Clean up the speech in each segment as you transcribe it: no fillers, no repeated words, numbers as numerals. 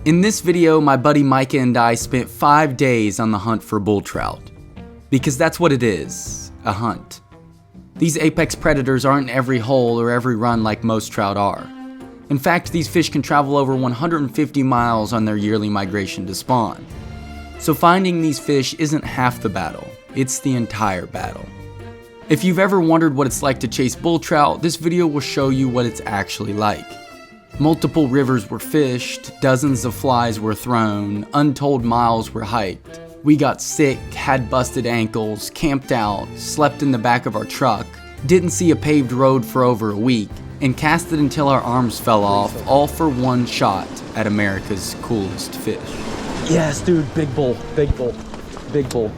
In this video, my buddy Micah and I spent 5 days on the hunt for bull trout. Because that's what it is, a hunt. These apex predators aren't in every hole or every run like most trout are. In fact, these fish can travel over 150 miles on their yearly migration to spawn. So finding these fish isn't half the battle, it's the entire battle. If you've ever wondered what it's like to chase bull trout, this video will show you what it's actually like. Multiple rivers were fished, dozens of flies were thrown, untold miles were hiked. We got sick, had busted ankles, camped out, slept in the back of our truck, didn't see a paved road for over a week, and casted until our arms fell off, all for one shot at America's coolest fish. Yes, dude, big bull, big bull, big bull.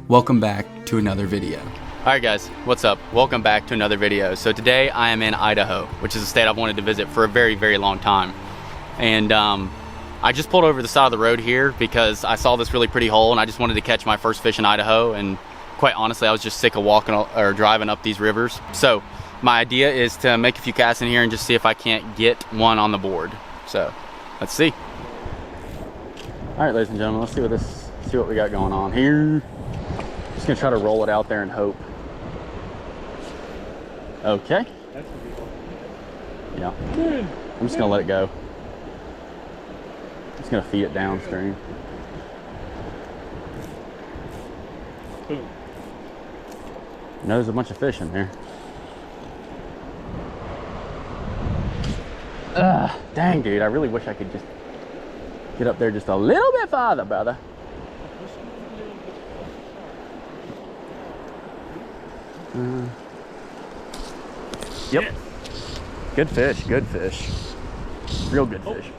Welcome back to another video. Alright guys, what's up? Welcome back to another video. So today I am in Idaho, which is a state I've wanted to visit for a very, very long time. And I just pulled over the side of the road here because I saw this really pretty hole and I just wanted to catch my first fish in Idaho. And quite honestly, I was just sick of walking or driving up these rivers. So my idea is to make a few casts in here and just see if I can't get one on the board. So let's see. Alright ladies and gentlemen, let's see what we got going on here. Just gonna try to roll it out there and hope. Okay. Yeah. I'm just gonna let it go. I'm just gonna feed it downstream. You know, there's a bunch of fish in there. Dang, dude, I really wish I could just get up there just a little bit farther, brother. Yep. Good fish, good fish. Real good fish.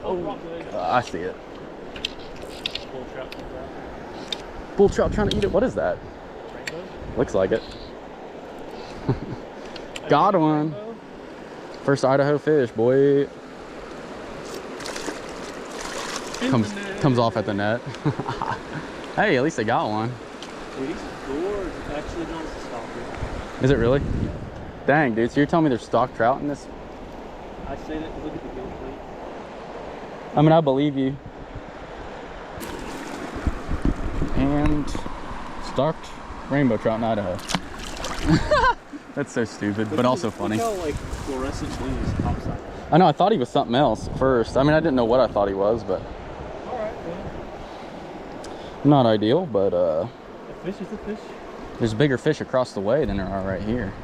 I see it. Bull trout trying to eat it. What is that? Rainbow? Looks like it. Got one. First Idaho fish, boy. Comes off at the net. Hey, at least they got one. Is it really? Dang, dude, so you're telling me there's stock trout in this? I say that, look at the gill plate. I mean, I believe you. And stocked rainbow trout in Idaho. That's so stupid, but also funny. Look how, like, fluorescent leaves topside. I know, I thought he was something else first. I mean, I didn't know what I thought he was, but... Alright, well. Not ideal, but A fish is a fish. there's bigger fish across the way than there are right here.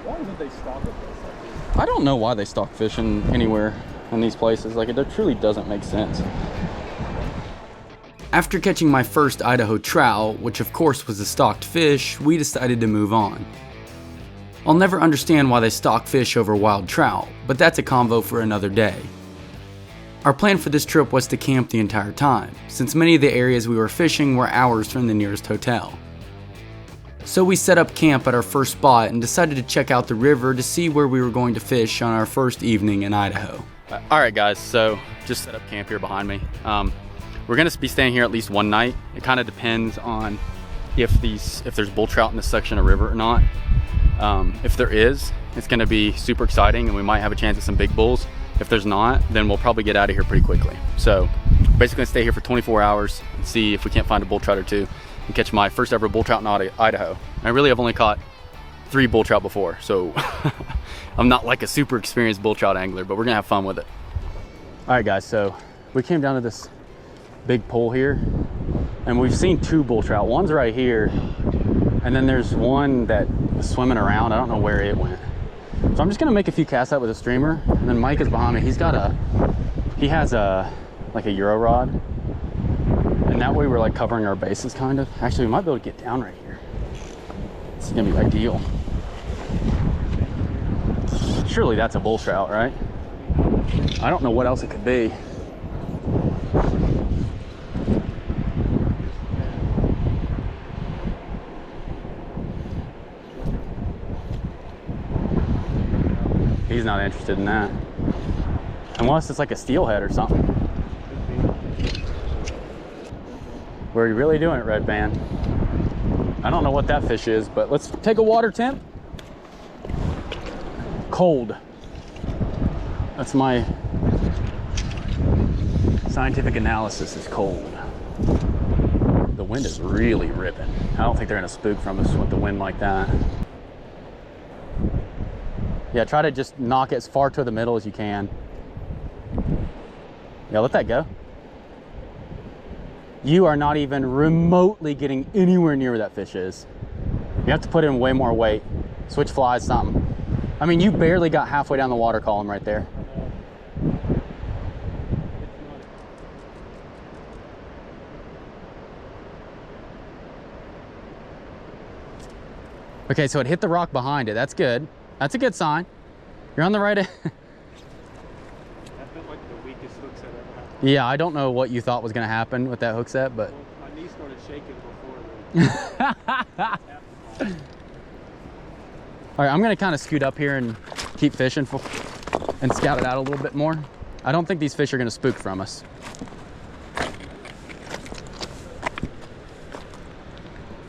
Why would they stock a place like this? I don't know why they stock fish in anywhere in these places. Like, it truly doesn't make sense. After catching my first Idaho trout, which of course was a stocked fish, we decided to move on. I'll never understand why they stock fish over wild trout, but that's a convo for another day. Our plan for this trip was to camp the entire time, since many of the areas we were fishing were hours from the nearest hotel. So we set up camp at our first spot and decided to check out the river to see where we were going to fish on our first evening in Idaho. Alright guys, so just set up camp here behind me. We're gonna be staying here at least one night. It kind of depends on if there's bull trout in this section of river or not. If there is, it's gonna be super exciting and we might have a chance at some big bulls. If there's not, then we'll probably get out of here pretty quickly. So basically gonna stay here for 24 hours and see if we can't find a bull trout or two and catch my first ever bull trout in Idaho. I really have only caught 3 bull trout before, so I'm not like a super experienced bull trout angler, but we're gonna have fun with it. All right guys, so we came down to this big pool here and we've seen 2 bull trout. One's right here and then there's one that was swimming around. I don't know where it went. So I'm just gonna make a few casts out with a streamer, and then Mike is behind me. He has like a Euro rod, and that way we're like covering our bases kind of. Actually, we might be able to get down right here. It's gonna be ideal. Surely that's a bull trout, right? I don't know what else it could be. He's not interested in that. Unless it's like a steelhead or something. We're really doing it, Red Band. I don't know what that fish is, but let's take a water temp. Cold. That's my Scientific analysis is cold. The wind is really ripping. I don't think they're gonna spook from us with the wind like that. Yeah, try to just knock it as far to the middle as you can. Yeah, let that go. You are not even remotely getting anywhere near where that fish is. You have to put in way more weight. Switch flies, something. I mean, you barely got halfway down the water column right there. Okay, so it hit the rock behind it. That's good. That's a good sign. You're on the right end. That felt like the weakest hook set ever happened. Yeah, I don't know what you thought was gonna happen with that hook set, but. Well, my knee started shaking before the All right, I'm gonna kind of scoot up here and keep fishing and scout it out a little bit more. I don't think these fish are gonna spook from us.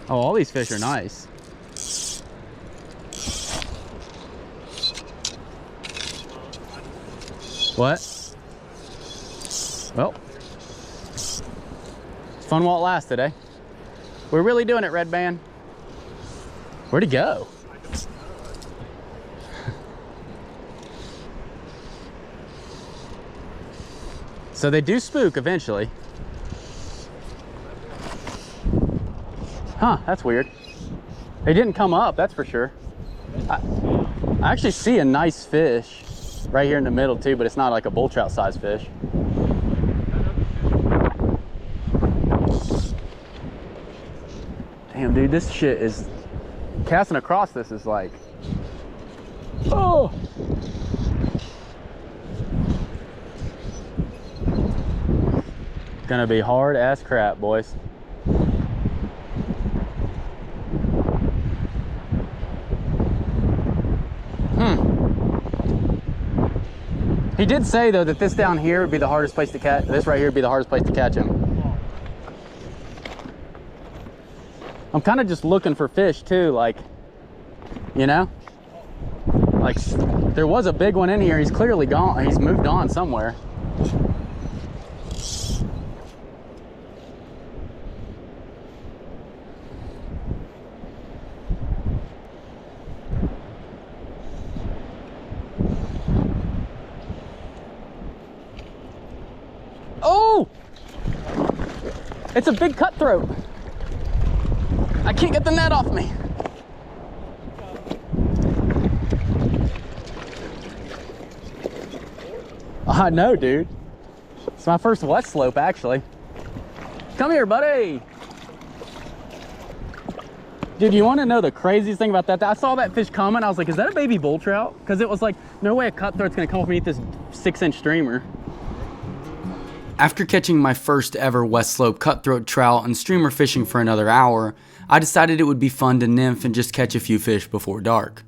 Oh, all these fish are nice. What? Well, it's fun while it lasted, eh? We're really doing it, Red Band. Where'd he go? So they do spook eventually. Huh, that's weird. They didn't come up, that's for sure. I actually see a nice fish right here in the middle too, but it's not like a bull trout size fish. Damn, dude, this shit is casting across. This is like, oh. Gonna be hard as crap, boys. He did say though that this down here would be the hardest place to catch. This right here would be the hardest place to catch him. I'm kind of just looking for fish too, like, you know, like there was a big one in here. He's clearly gone. He's moved on somewhere. Oh, it's a big cutthroat. I can't get the net off me. I know, dude. It's my first west slope, actually. Come here, buddy. Dude, you want to know the craziest thing about that? I saw that fish coming. I was like, is that a baby bull trout? Because it was like, no way a cutthroat's going to come up underneath this 6-inch streamer. After catching my first ever West Slope cutthroat trout and streamer fishing for another hour, I decided it would be fun to nymph and just catch a few fish before dark.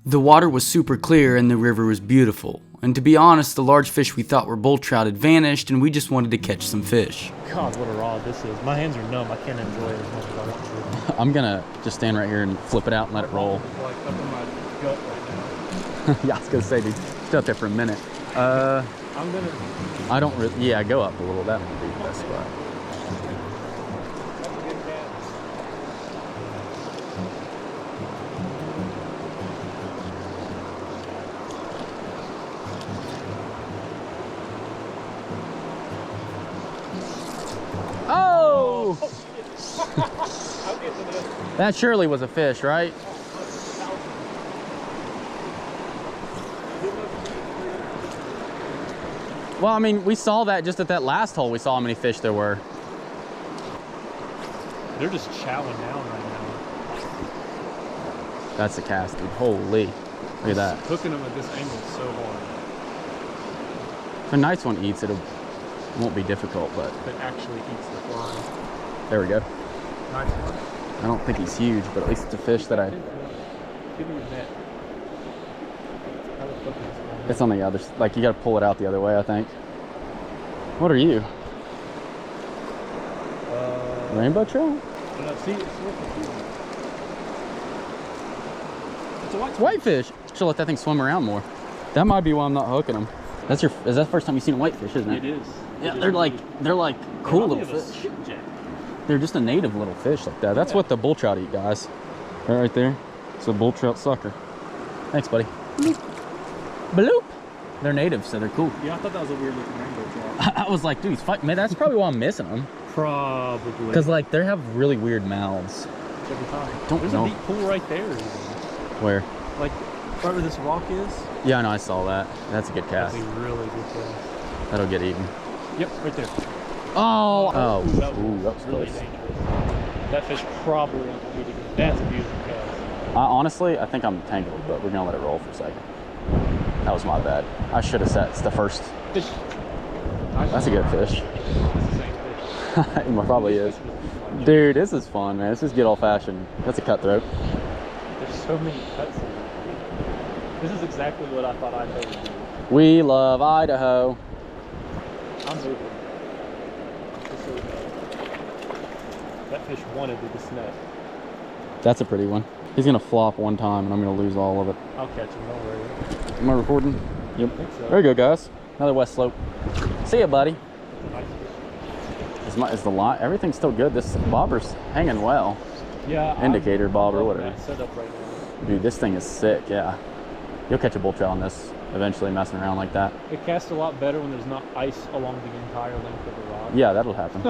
The water was super clear and the river was beautiful, and to be honest, the large fish we thought were bull trout had vanished and we just wanted to catch some fish. God, what a rod this is. My hands are numb. I can't enjoy it as much as I want to. I'm gonna just stand right here and flip it out and let it roll. It's like up in my gut right now. Yeah, I was gonna say, dude, stay up there for a minute. I'm gonna. I don't really, yeah, go up a little. That would be the best spot. Oh! That surely was a fish, right? Well, I mean, we saw that just at that last hole. We saw how many fish there were. They're just chowing down right now. That's a cast, dude. Holy. Look at that. Hooking them at this angle is so hard. If a nice one eats, it won't be difficult, but. It actually eats the fly. There we go. Nice one. I don't think he's huge, but at least it's a fish that I. Give me your net. How the fuck is this one? It's on the other, like you gotta pull it out the other way, I think. What are you? Rainbow trout? See, it's a Whitefish. Should let that thing swim around more. That might be why I'm not hooking them. Is that the first time you've seen a whitefish, isn't it? It is. Yeah, they're like cool little fish. They're just a native little fish like that. That's what the bull trout eat, guys. Right there. It's a bull trout sucker. Thanks, buddy. Bloop. They're native, so they're cool. Yeah, I thought that was a weird looking rainbow trout. I was like, dude, he's fighting. Man, that's probably why I'm missing them. Probably. Because like they have really weird mouths. Every time. There's a deep pool right there. Where? Like right where this rock is. Yeah, I know. I saw that. That's a good cast. That's a really good cast. That'll get eaten. Yep, right there. Oh. Ooh, that was really close. dangerous. That fish probably wants me to go. That's a beautiful cast. Honestly, I think I'm tangled, but we're gonna let it roll for a second. That was my bad. I should have set the first. Fish. That's a good fish. It's the same fish. It probably is. Dude, this is fun, man. This is good old-fashioned. That's a cutthroat. There's so many cuts in it. This is exactly what I thought Idaho would do. We love Idaho. I'm moving. Just so you know. That fish wanted this net. That's a pretty one. He's gonna flop one time, and I'm gonna lose all of it. I'll catch him, don't worry. Am I recording? Yep. I think so. There you go, guys. Another west slope. See ya, buddy. Nice fish. Is the line? Everything's still good. This bobber's hanging well. Yeah. Indicator bob or I'm whatever. that setup right now. Dude, this thing is sick. Yeah. You'll catch a bull trout on this eventually, messing around like that. It casts a lot better when there's not ice along the entire length of the rod. Yeah, that'll happen.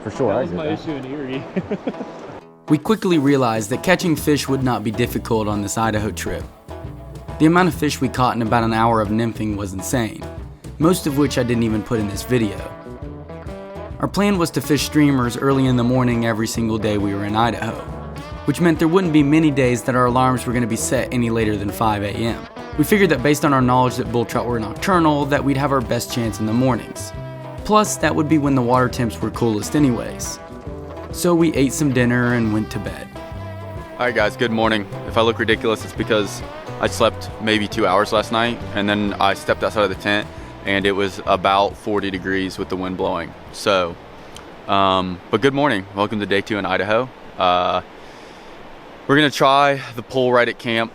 For sure. That was my issue in Erie. We quickly realized that catching fish would not be difficult on this Idaho trip. The amount of fish we caught in about an hour of nymphing was insane, most of which I didn't even put in this video. Our plan was to fish streamers early in the morning every single day we were in Idaho, which meant there wouldn't be many days that our alarms were going to be set any later than 5 a.m. We figured that based on our knowledge that bull trout were nocturnal, that we'd have our best chance in the mornings. Plus, that would be when the water temps were coolest anyways. So we ate some dinner and went to bed. Alright guys, good morning. If I look ridiculous, it's because I slept maybe 2 hours last night, and then I stepped outside of the tent, and it was about 40 degrees with the wind blowing. So, but good morning. Welcome to day 2 in Idaho. We're gonna try the pole right at camp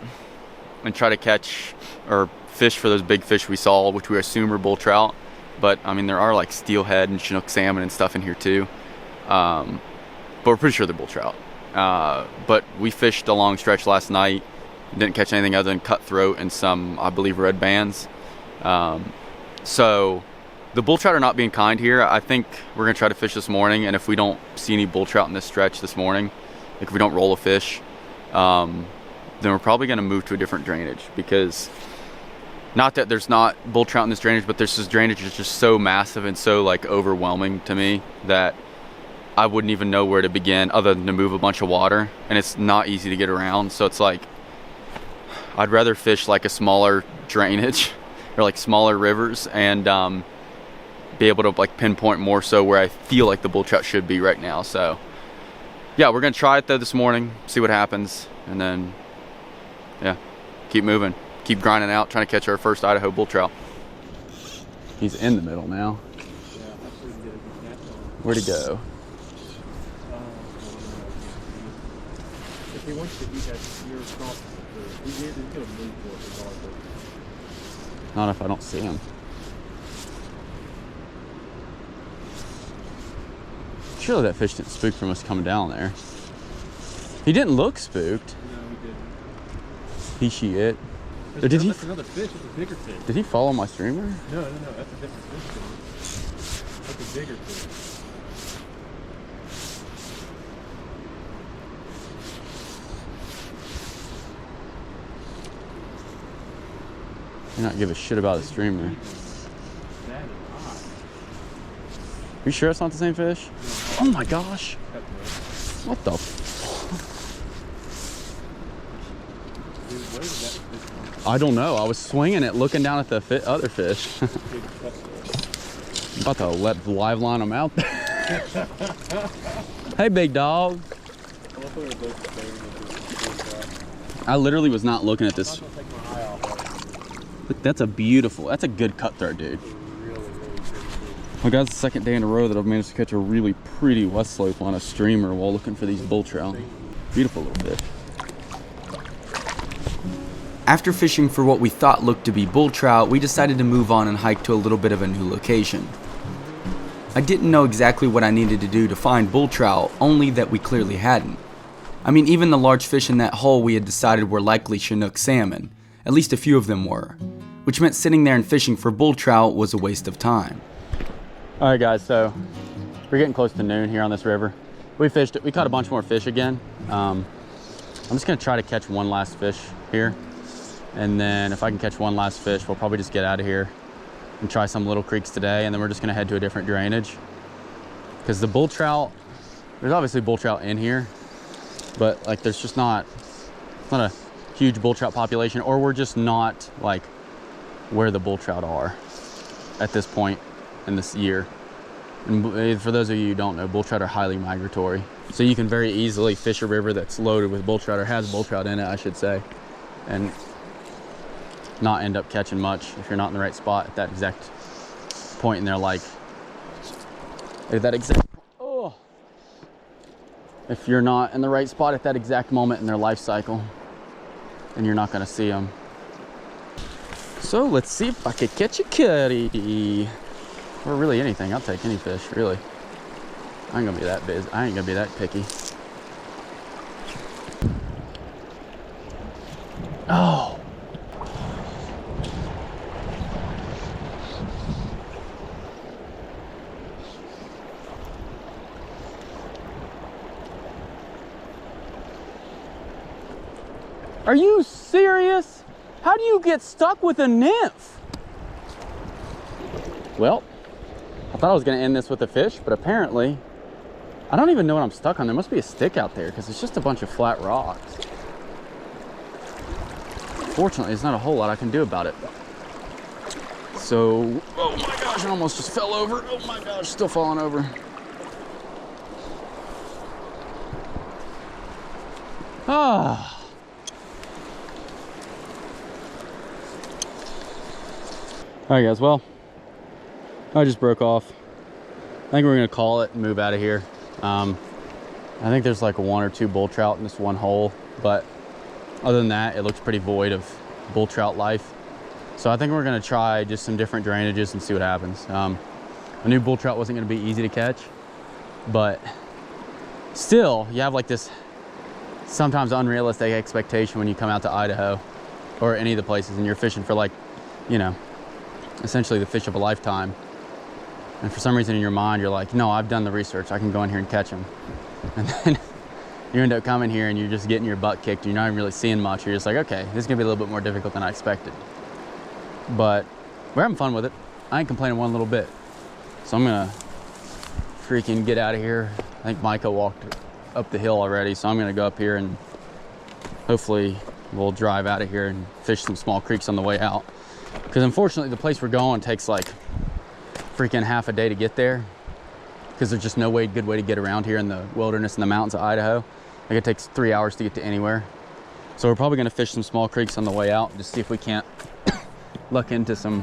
and try to catch or fish for those big fish we saw, which we assume are bull trout. But I mean, there are like steelhead and Chinook salmon and stuff in here too. But we're pretty sure they're bull trout. But we fished a long stretch last night, didn't catch anything other than cutthroat and some, I believe, red bands. So the bull trout are not being kind here. I think we're gonna try to fish this morning, and if we don't see any bull trout in this stretch this morning, like if we don't roll a fish, then we're probably gonna move to a different drainage, because not that there's not bull trout in this drainage, but this drainage is just so massive and so like overwhelming to me that I wouldn't even know where to begin other than to move a bunch of water, and it's not easy to get around. So it's like, I'd rather fish like a smaller drainage or like smaller rivers and be able to like pinpoint more so where I feel like the bull trout should be right now. So yeah, we're gonna try it though this morning, see what happens, and then yeah, keep moving, keep grinding out, trying to catch our first Idaho bull trout. He's in the middle now. Where'd he go? If he wants to eat that near across he's gonna move for it regardless. Not if I don't see him. Surely that fish didn't spook from us coming down there. He didn't look spooked. No, he didn't. He shit. Or did he? That's another fish. It's a bigger fish. Did he follow my streamer? No, that's a different fish. That's a bigger fish. He not give a shit about the streamer. That is hot. You sure it's not the same fish? No. Oh my gosh. What the Dude, where did that fish come from? I don't know. I was swinging it, looking down at the other fish. I'm about to let the live line them out there. Hey, big dog. I literally was not looking at this. Look, that's a good cutthroat, dude. Well guys, the second day in a row that I've managed to catch a really pretty west slope on a streamer while looking for these bull trout. Beautiful little fish. After fishing for what we thought looked to be bull trout, we decided to move on and hike to a little bit of a new location. I didn't know exactly what I needed to do to find bull trout, only that we clearly hadn't. I mean, even the large fish in that hole we had decided were likely Chinook salmon. At least a few of them were, which meant sitting there and fishing for bull trout was a waste of time. All right, guys, so we're getting close to noon here on this river. We caught a bunch more fish again. I'm just gonna try to catch one last fish here. And then if I can catch one last fish, we'll probably just get out of here and try some little creeks today. And then we're just gonna head to a different drainage. Because the bull trout, there's obviously bull trout in here, but like there's just not a huge bull trout population, or we're just not like where the bull trout are at this point in this year. And for those of you who don't know, bull trout are highly migratory. So you can very easily fish a river that's loaded with bull trout, or has bull trout in it, I should say, and not end up catching much if you're not in the right spot at that exact point in their life. If you're not in the right spot at that exact moment in their life cycle, then you're not gonna see them. So let's see if I could catch a cutty. Or really anything, I'll take any fish, really. I ain't gonna be that busy. I ain't gonna be that picky. Oh. Are you serious? How do you get stuck with a nymph? Well, I thought I was gonna end this with a fish, but apparently, I don't even know what I'm stuck on. There must be a stick out there because it's just a bunch of flat rocks. Fortunately, there's not a whole lot I can do about it. So, oh my gosh, I almost just fell over. Oh my gosh, still falling over. Ah. All right, guys, well, I just broke off. I think we're gonna call it and move out of here. I think there's like one or two bull trout in this one hole, but other than that, it looks pretty void of bull trout life. So I think we're gonna try just some different drainages and see what happens. I knew bull trout wasn't gonna be easy to catch, but still, you have like this sometimes unrealistic expectation when you come out to Idaho or any of the places and you're fishing for, like, you know, essentially the fish of a lifetime. And for some reason in your mind, you're like, no, I've done the research. I can go in here and catch them. And then you end up coming here and you're just getting your butt kicked. You're not even really seeing much. You're just like, okay, this is gonna be a little bit more difficult than I expected. But we're having fun with it. I ain't complaining one little bit. So I'm gonna freaking get out of here. I think Micah walked up the hill already. So I'm gonna go up here and hopefully we'll drive out of here and fish some small creeks on the way out. Because unfortunately, the place we're going takes like freaking half a day to get there, because there's just no good way to get around here in the wilderness and the mountains of Idaho. Like, it takes 3 hours to get to anywhere. So we're probably gonna fish some small creeks on the way out, just see if we can't luck into some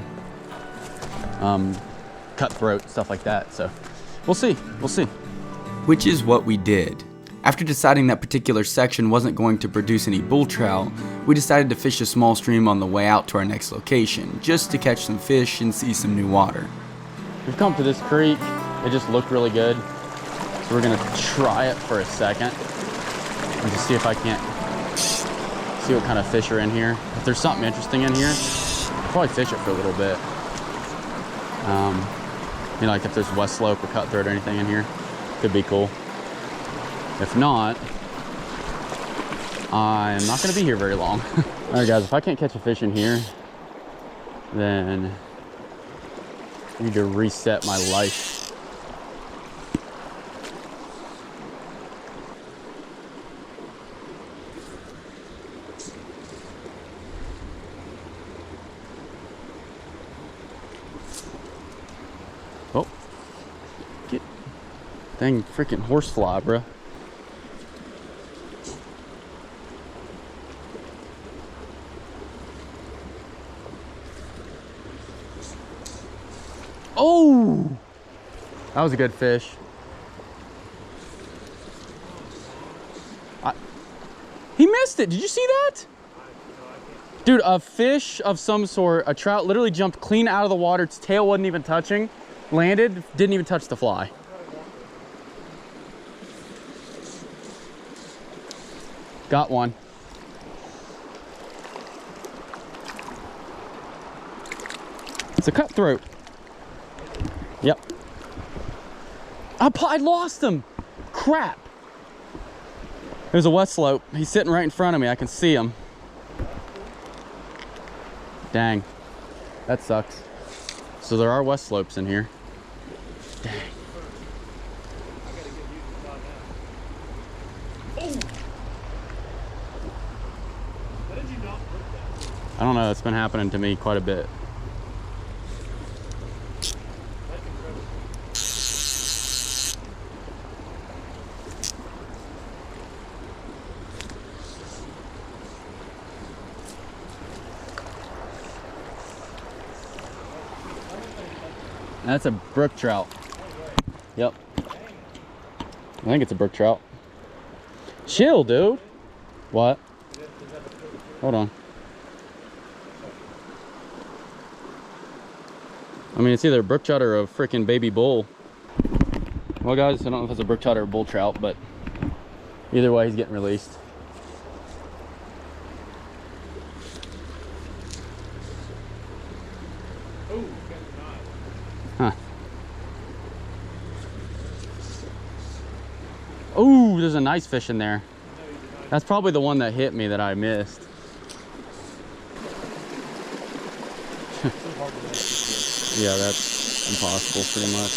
cutthroat, stuff like that. So we'll see. Which is what we did. After deciding that particular section wasn't going to produce any bull trout, we decided to fish a small stream on the way out to our next location, just to catch some fish and see some new water. We've come to this creek. It just looked really good. So we're gonna try it for a second and just see if I can't see what kind of fish are in here. If there's something interesting in here, I'll probably fish it for a little bit. You know, like if there's west slope or cutthroat or anything in here, could be cool. If not, I'm not gonna be here very long. All right, guys, if I can't catch a fish in here, then I need to reset my life. Oh, get dang freaking horsefly, bruh. Oh, that was a good fish. He missed it. Did you see that? Dude, a fish of some sort, a trout, literally jumped clean out of the water. Its tail wasn't even touching. Landed, didn't even touch the fly. Got one. It's a cutthroat. Yep. I lost him. Crap. There's a west slope. He's sitting right in front of me. I can see him. Dang. That sucks. So there are west slopes in here. Dang. I don't know. It's been happening to me quite a bit. That's a brook trout. Yep. I think it's a brook trout. Chill, dude. What? Hold on. I mean, it's either a brook trout or a freaking baby bull. Well, guys, I don't know if it's a brook trout or a bull trout, but either way, he's getting released. Huh. Oh, there's a nice fish in there. That's probably the one that hit me that I missed. Yeah, that's impossible pretty much.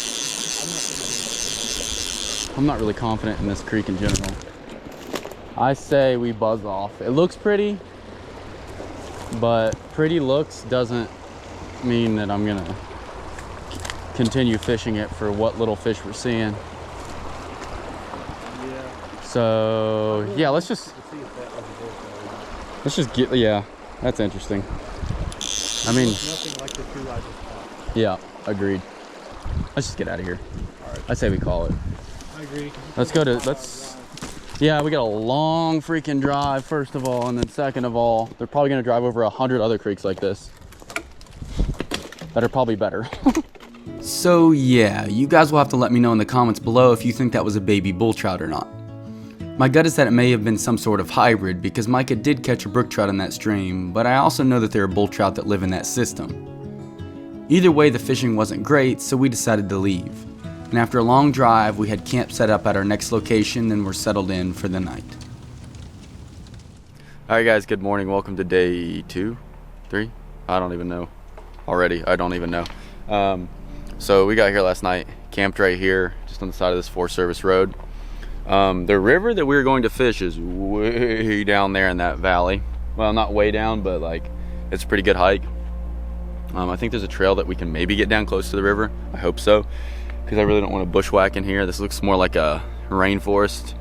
I'm not really confident in this creek in general. I say we buzz off. It looks pretty, but pretty looks doesn't mean that I'm gonna continue fishing it for what little fish we're seeing. Yeah. So yeah, let's just get, yeah, that's interesting. I mean, nothing like the two I just caught. Yeah, agreed. Let's just get out of here. All right. I say we call it. I agree. Let's go to, yeah, we got a long freaking drive, first of all, and then second of all, they're probably gonna drive over 100 other creeks like this that are probably better. So yeah, you guys will have to let me know in the comments below if you think that was a baby bull trout or not. My gut is that it may have been some sort of hybrid because Micah did catch a brook trout in that stream, but I also know that there are bull trout that live in that system. Either way, the fishing wasn't great, so we decided to leave. And after a long drive, we had camp set up at our next location and were settled in for the night. Alright guys, good morning. Welcome to day 2, 3? I don't even know. Already, I don't even know. So we got here last night, camped right here, just on the side of this Forest Service road. The river that we were going to fish is way down there in that valley. Well, not way down, but like, it's a pretty good hike. I think there's a trail that we can maybe get down close to the river. I hope so, because I really don't want to bushwhack in here. This looks more like a rainforest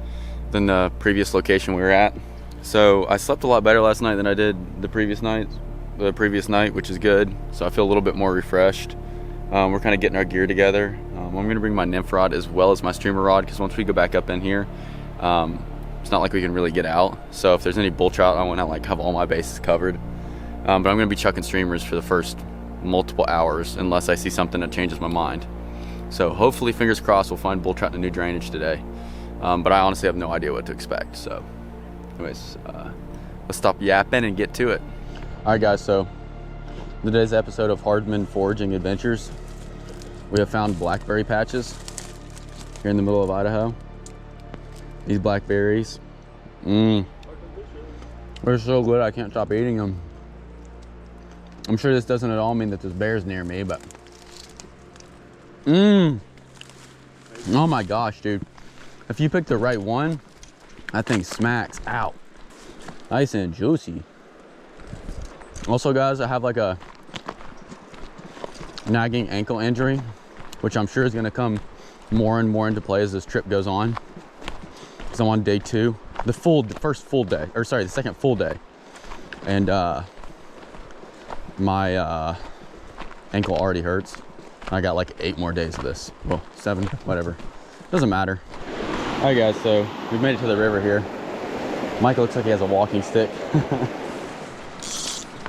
than the previous location we were at. So I slept a lot better last night than I did the previous night, which is good. So I feel a little bit more refreshed. We're kind of getting our gear together. I'm going to bring my nymph rod as well as my streamer rod, because once we go back up in here, it's not like we can really get out. So if there's any bull trout, I want to like have all my bases covered. But I'm going to be chucking streamers for the first multiple hours unless I see something that changes my mind. So hopefully, fingers crossed, we'll find bull trout in a new drainage today. But I honestly have no idea what to expect. So anyways, let's stop yapping and get to it. All right, guys, so today's episode of Hardman Foraging Adventures, we have found blackberry patches here in the middle of Idaho. These blackberries, they're so good I can't stop eating them. I'm sure this doesn't at all mean that there's bears near me, but oh my gosh, dude, if you pick the right one, that thing smacks out. Nice and juicy. Also, guys, I have like a nagging ankle injury, which I'm sure is going to come more and more into play as this trip goes on, because I'm on day 2, the second full day, and my ankle already hurts. I got like 8 more days of this. Well, 7, whatever, doesn't matter. All right, guys, so we've made it to the river here. Micah looks like he has a walking stick.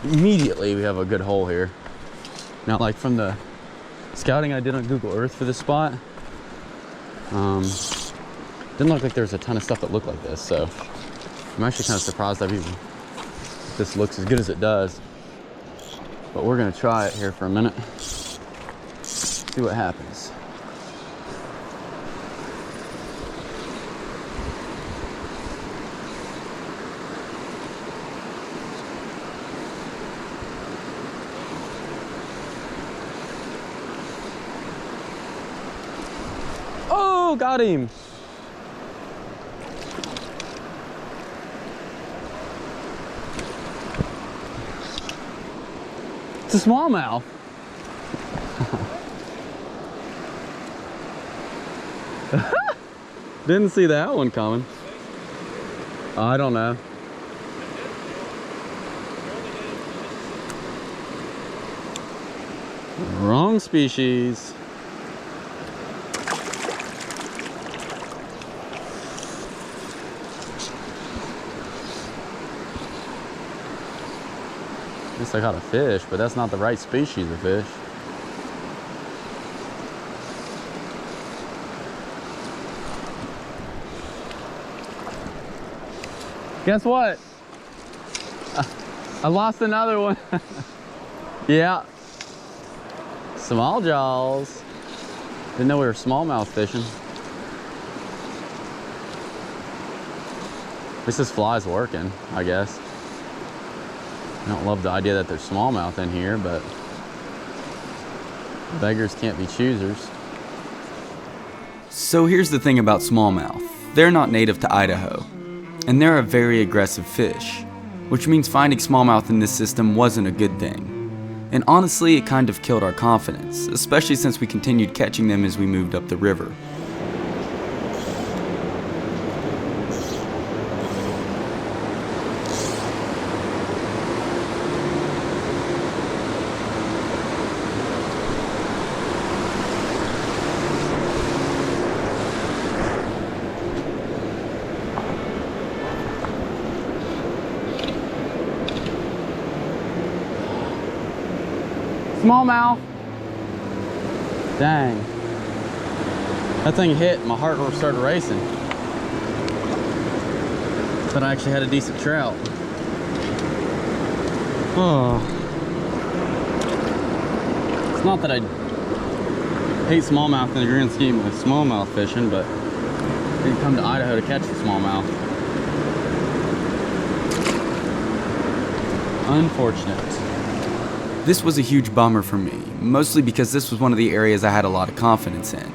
immediately we have a good hole here. Now, like from the scouting I did on Google Earth for this spot, didn't look like there was a ton of stuff that looked like this, so I'm actually kind of surprised that even this looks as good as it does. But we're gonna try it here for a minute, see what happens. Oh, got him. It's a smallmouth. Didn't see that one coming. I don't know. Wrong species. At least I got a fish, but that's not the right species of fish. Guess what? I lost another one. Yeah. Small jaws. Didn't know we were smallmouth fishing. At least this fly's working, I guess. I don't love the idea that there's smallmouth in here, but beggars can't be choosers. So here's the thing about smallmouth. They're not native to Idaho, and they're a very aggressive fish, which means finding smallmouth in this system wasn't a good thing. And honestly, it kind of killed our confidence, especially since we continued catching them as we moved up the river. Smallmouth. Dang. That thing hit, my heart started racing. Thought I actually had a decent trout. Oh. It's not that I hate smallmouth in the grand scheme of smallmouth fishing, but I didn't come to Idaho to catch the smallmouth. Unfortunate. This was a huge bummer for me, mostly because this was one of the areas I had a lot of confidence in.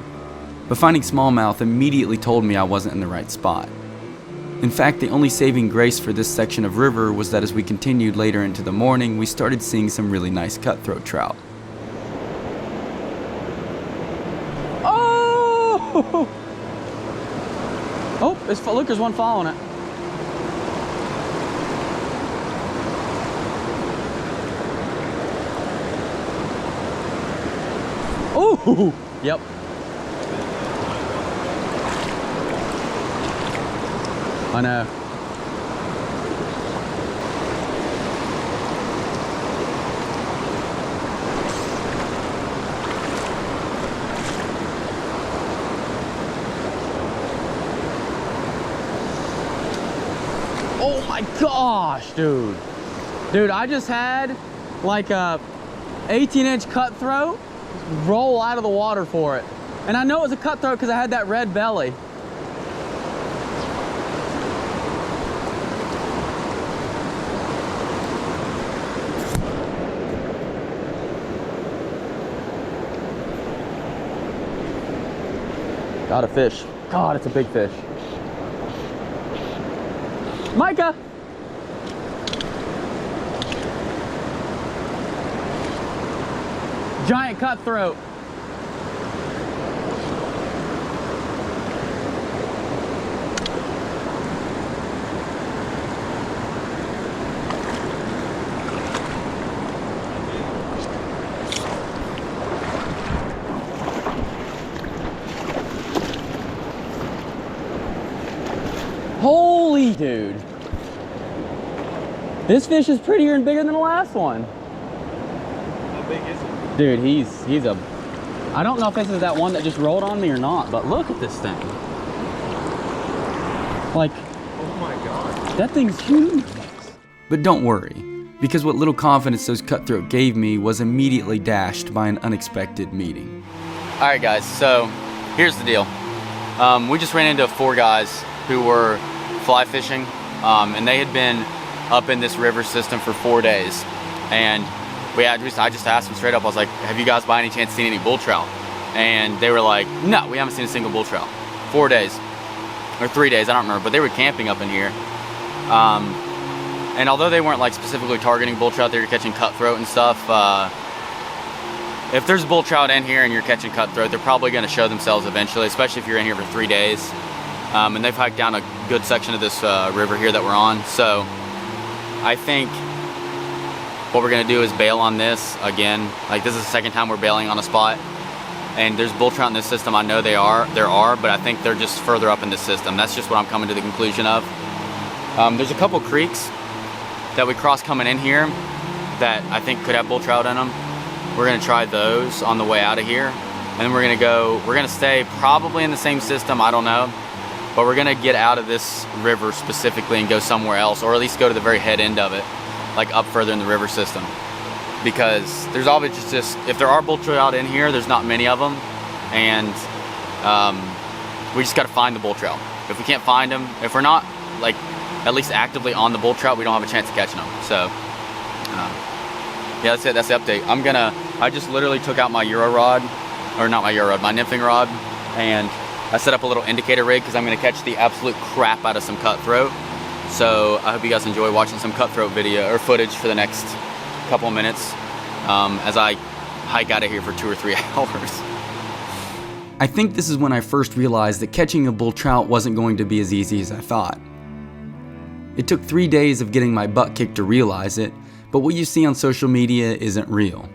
But finding smallmouth immediately told me I wasn't in the right spot. In fact, the only saving grace for this section of river was that as we continued later into the morning, we started seeing some really nice cutthroat trout. Oh! Oh, look, there's one following it. Oh, yep. I know. Oh my gosh, dude. Dude, I just had like a 18-inch cutthroat roll out of the water for it. And I know it was a cutthroat because I had that red belly. Got a fish. God, it's a big fish. Micah! Giant cutthroat. Holy dude. This fish is prettier and bigger than the last one. How big is it? Dude, he's a... I don't know if this is that one that just rolled on me or not, but look at this thing. Like... Oh my God. That thing's huge. But don't worry, because what little confidence those cutthroat gave me was immediately dashed by an unexpected meeting. Alright guys, so here's the deal. We just ran into 4 guys who were fly fishing, and they had been up in this river system for 4 days. And I just asked them straight up, I was like, have you guys by any chance seen any bull trout? And they were like, no, we haven't seen a single bull trout. 4 days, or 3 days, I don't remember, but they were camping up in here. And although they weren't like specifically targeting bull trout, they were catching cutthroat and stuff. If there's bull trout in here and you're catching cutthroat, they're probably going to show themselves eventually, especially if you're in here for 3 days. And they've hiked down a good section of this river here that we're on. So I think what we're going to do is bail on this again. Like, this is the second time we're bailing on a spot. And there's bull trout in this system. I know there are, but I think they're just further up in this system. That's just what I'm coming to the conclusion of. There's a couple creeks that we crossed coming in here that I think could have bull trout in them. We're gonna try those on the way out of here. And then we're gonna stay probably in the same system, I don't know. But we're gonna get out of this river specifically and go somewhere else, or at least go to the very head end of it, like up further in the river system. Because there's obviously just, if there are bull trout in here, there's not many of them. And we just gotta find the bull trout. If we can't find them, if we're not like at least actively on the bull trout, we don't have a chance of catching them. So yeah, that's it, that's the update. I just literally took out my Euro rod, or not my Euro rod, my nymphing rod, and I set up a little indicator rig because I'm gonna catch the absolute crap out of some cutthroat. So I hope you guys enjoy watching some cutthroat video or footage for the next couple of minutes as I hike out of here for 2 or 3 hours. I think this is when I first realized that catching a bull trout wasn't going to be as easy as I thought. It took 3 days of getting my butt kicked to realize it, but what you see on social media isn't real.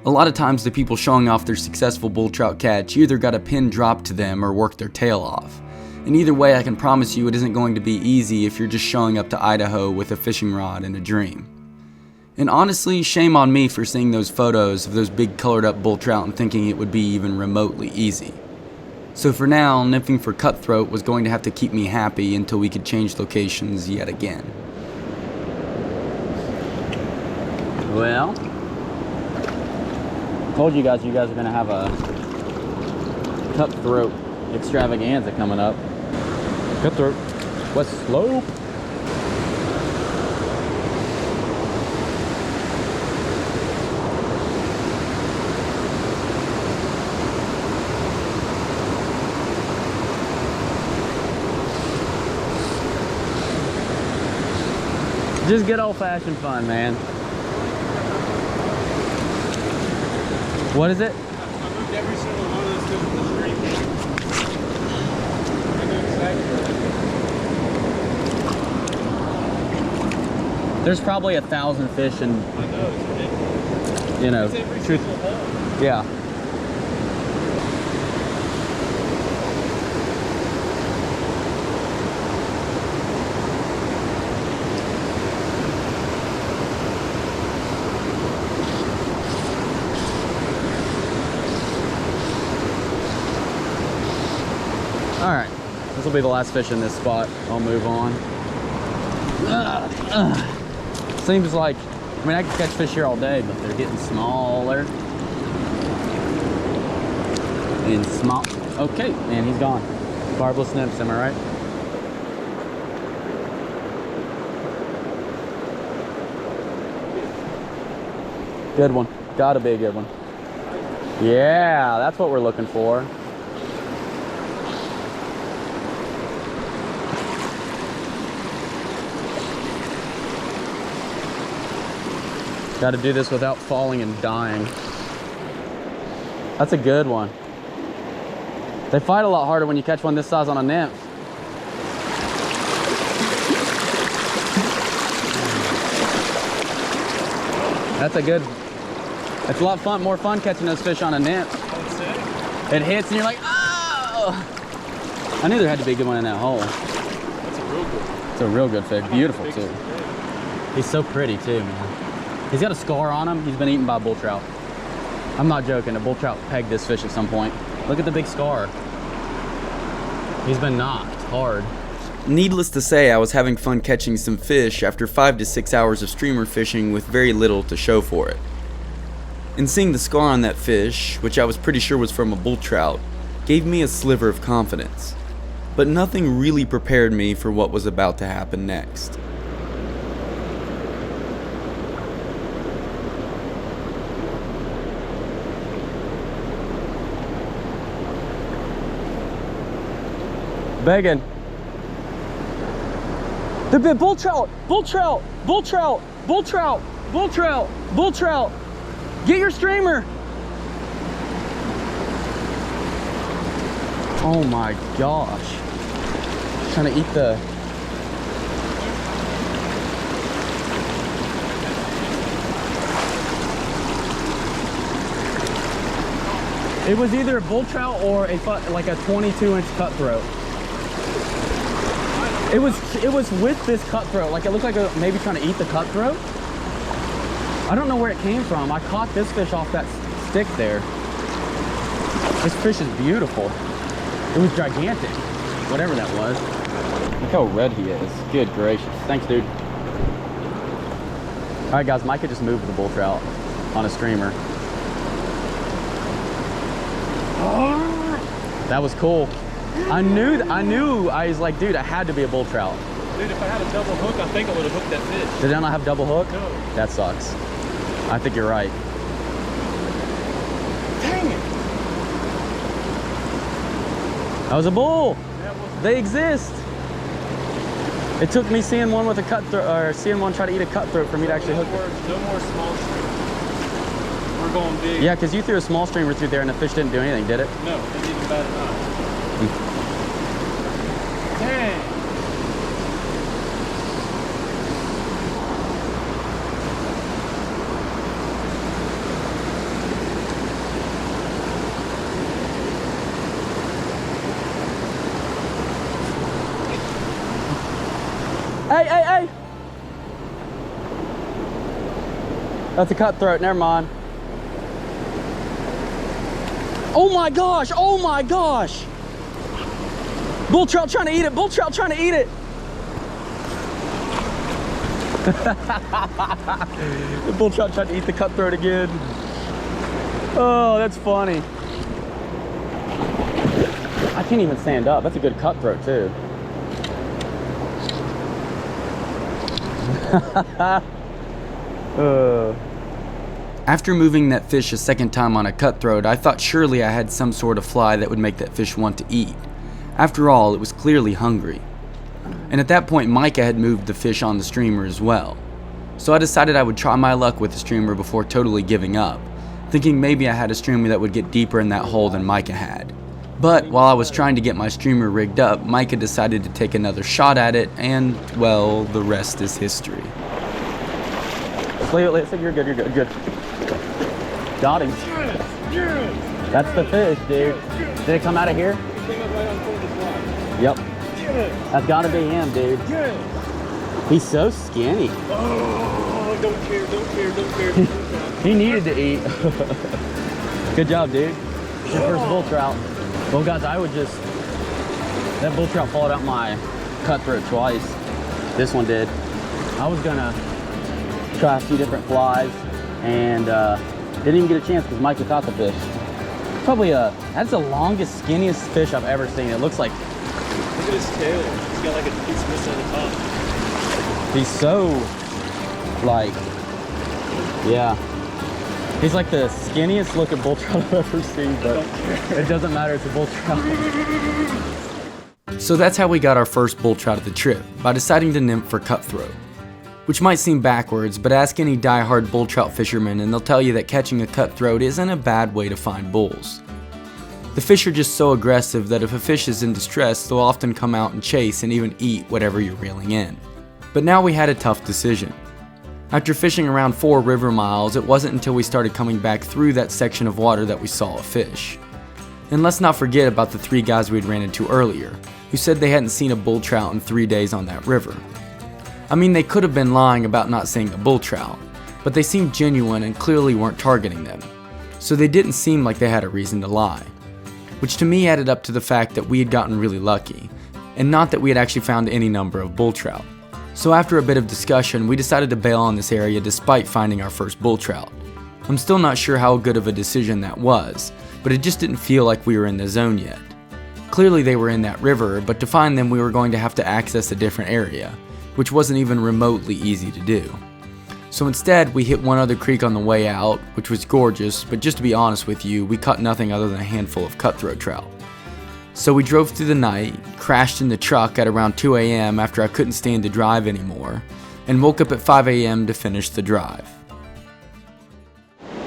A lot of times the people showing off their successful bull trout catch either got a pin dropped to them or worked their tail off. And either way, I can promise you it isn't going to be easy if you're just showing up to Idaho with a fishing rod and a dream. And honestly, shame on me for seeing those photos of those big colored up bull trout and thinking it would be even remotely easy. So for now, nymphing for cutthroat was going to have to keep me happy until we could change locations yet again. Well, told you guys are gonna have a cutthroat extravaganza coming up. Cutthroat. West Slope. Just good old-fashioned fun, man. What is it? I moved every single one of those fish to the stream. I know exactly. There's probably 1,000 fish in, I know, it's ridiculous. you know, It's every single hole. yeah. All right, this will be the last fish in this spot. I'll move on. Seems like, I mean, I could catch fish here all day, but they're getting smaller and small. Okay, and he's gone. Barbless nymphs, am I right? Good one. Gotta be a good one. Yeah, that's what we're looking for. Got to do this without falling and dying. That's a good one. They fight a lot harder when you catch one this size on a nymph. That's a good, it's a lot fun, more fun catching those fish on a nymph. It hits and you're like, oh! I knew there had to be a good one in that hole. That's a real good one. It's a real good fish, beautiful too. He's so pretty too, man. He's got a scar on him. He's been eaten by a bull trout. I'm not joking. A bull trout pegged this fish at some point. Look at the big scar. He's been knocked hard. Needless to say, I was having fun catching some fish after 5 to 6 hours of streamer fishing with very little to show for it. And seeing the scar on that fish, which I was pretty sure was from a bull trout, gave me a sliver of confidence. But nothing really prepared me for what was about to happen next. Begging. There've been bull trout, bull trout, bull trout, bull trout, bull trout, bull trout. Get your streamer. Oh my gosh. Trying to eat the... It was either a bull trout or like a 22-inch cutthroat. It was with this cutthroat. Like it looked like maybe trying to eat the cutthroat. I don't know where it came from. I caught this fish off that stick there. This fish is beautiful. It was gigantic, whatever that was. Look how red he is. Good gracious. Thanks, dude. All right, guys, Micah just moved the bull trout on a streamer. That was cool. I was like, dude, it had to be a bull trout. Dude, if I had a double hook, I think I would have hooked that fish. Did I not have double hook? No. That sucks. I think you're right. Dang it. That was a bull. They exist. It took me seeing one with a cutthroat, or seeing one try to eat a cutthroat for me to actually hook it. No more small streamers. We're going big. Yeah, because you threw a small streamer through there and the fish didn't do anything, did it? No, it didn't even bat an eye. Dang. Hey! That's a cutthroat, never mind. Oh my gosh! Bull trout trying to eat it! Bull trout trying to eat it! The bull trout tried to eat the cutthroat again. Oh, that's funny. I can't even stand up. That's a good cutthroat too. After moving that fish a second time on a cutthroat, I thought surely I had some sort of fly that would make that fish want to eat. After all, it was clearly hungry. And at that point, Micah had moved the fish on the streamer as well. So I decided I would try my luck with the streamer before totally giving up, thinking maybe I had a streamer that would get deeper in that hole than Micah had. But while I was trying to get my streamer rigged up, Micah decided to take another shot at it, and, well, the rest is history. You're good. Got him. That's the fish, dude. Did it come out of here? Yep. That's gotta be him, dude. He's so skinny. Oh, don't care. He needed to eat. Good job, dude. Your first bull trout. Well, guys, that bull trout followed out my cutthroat twice. This one did. I was gonna try a few different flies and didn't even get a chance because Micah caught the fish. Probably that's the longest, skinniest fish I've ever seen. It looks like... Look at his tail. He's got like a piece missing on the top. He's so, like, yeah. He's like the skinniest looking bull trout I've ever seen, but it doesn't matter, it's a bull trout. So that's how we got our first bull trout of the trip, by deciding to nymph for cutthroat. Which might seem backwards, but ask any die-hard bull trout fisherman and they'll tell you that catching a cutthroat isn't a bad way to find bulls. The fish are just so aggressive that if a fish is in distress, they'll often come out and chase and even eat whatever you're reeling in. But now we had a tough decision. After fishing around 4 river miles, it wasn't until we started coming back through that section of water that we saw a fish. And let's not forget about the 3 guys we'd ran into earlier, who said they hadn't seen a bull trout in 3 days on that river. I mean, they could have been lying about not seeing a bull trout, but they seemed genuine and clearly weren't targeting them, so they didn't seem like they had a reason to lie, which to me added up to the fact that we had gotten really lucky, and not that we had actually found any number of bull trout. So after a bit of discussion, we decided to bail on this area despite finding our first bull trout. I'm still not sure how good of a decision that was, but it just didn't feel like we were in the zone yet. Clearly they were in that river, but to find them we were going to have to access a different area, which wasn't even remotely easy to do. So instead, we hit one other creek on the way out, which was gorgeous, but just to be honest with you, we caught nothing other than a handful of cutthroat trout. So we drove through the night, crashed in the truck at around 2 a.m. after I couldn't stand to drive anymore, and woke up at 5 a.m. to finish the drive.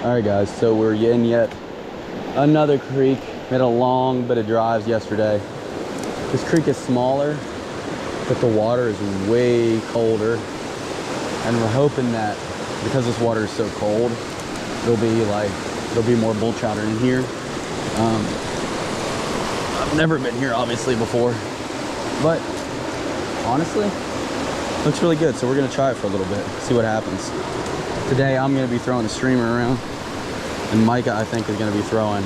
Alright guys, so we're in yet another creek. Made a long bit of drives yesterday. This creek is smaller, but the water is way colder. And we're hoping that because this water is so cold, there'll be more bull trout in here. I've never been here obviously before, but honestly, looks really good. So we're gonna try it for a little bit, see what happens. Today I'm gonna be throwing the streamer around, and Micah I think is gonna be throwing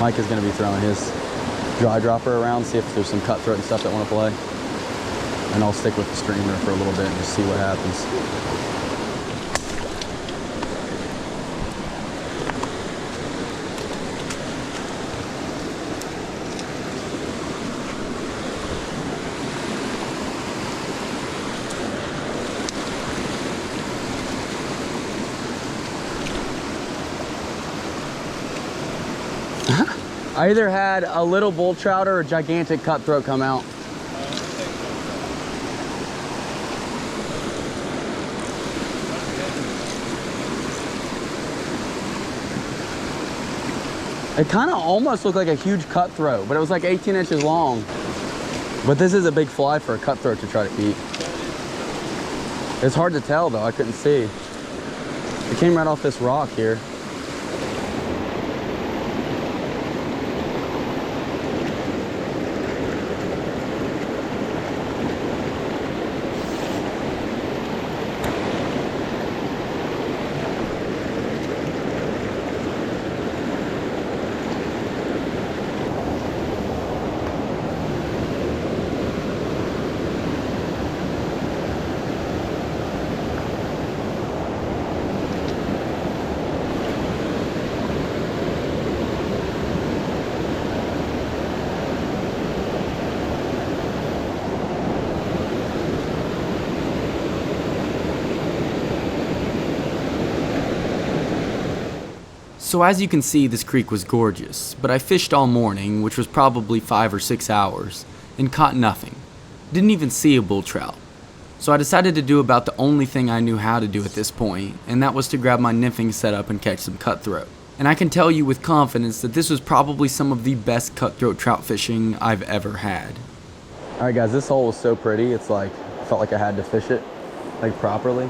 Micah's gonna be throwing his dry dropper around, see if there's some cutthroat and stuff that want to play. And I'll stick with the streamer for a little bit and just see what happens. I either had a little bull trout or a gigantic cutthroat come out. It kind of almost looked like a huge cutthroat, but it was like 18 inches long. But this is a big fly for a cutthroat to try to eat. It's hard to tell though, I couldn't see. It came right off this rock here. So as you can see, this creek was gorgeous, but I fished all morning, which was probably 5 or 6 hours, and caught nothing. Didn't even see a bull trout. So I decided to do about the only thing I knew how to do at this point, and that was to grab my nymphing setup and catch some cutthroat. And I can tell you with confidence that this was probably some of the best cutthroat trout fishing I've ever had. Alright guys, this hole was so pretty, it's like, I felt like I had to fish it, like properly.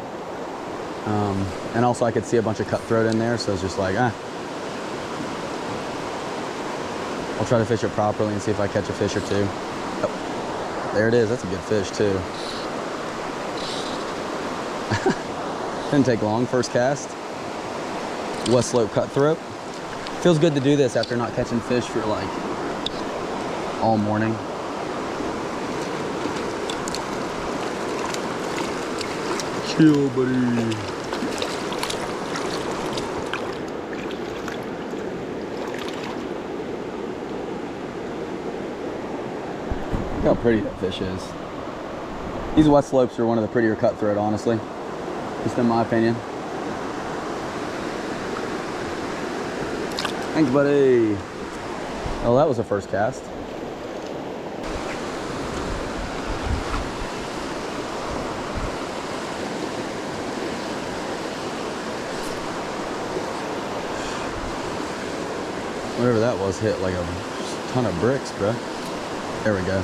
And also I could see a bunch of cutthroat in there, so it's just like, I'll try to fish it properly and see if I catch a fish or two. Oh, there it is, that's a good fish too. Didn't take long, first cast. West slope cutthroat. Feels good to do this after not catching fish for like all morning. Chill, buddy. Look how pretty that fish is. These west slopes are one of the prettier cutthroat, honestly. Just in my opinion. Thanks, buddy. Oh, that was the first cast. Whatever that was hit like a ton of bricks, bro. There we go.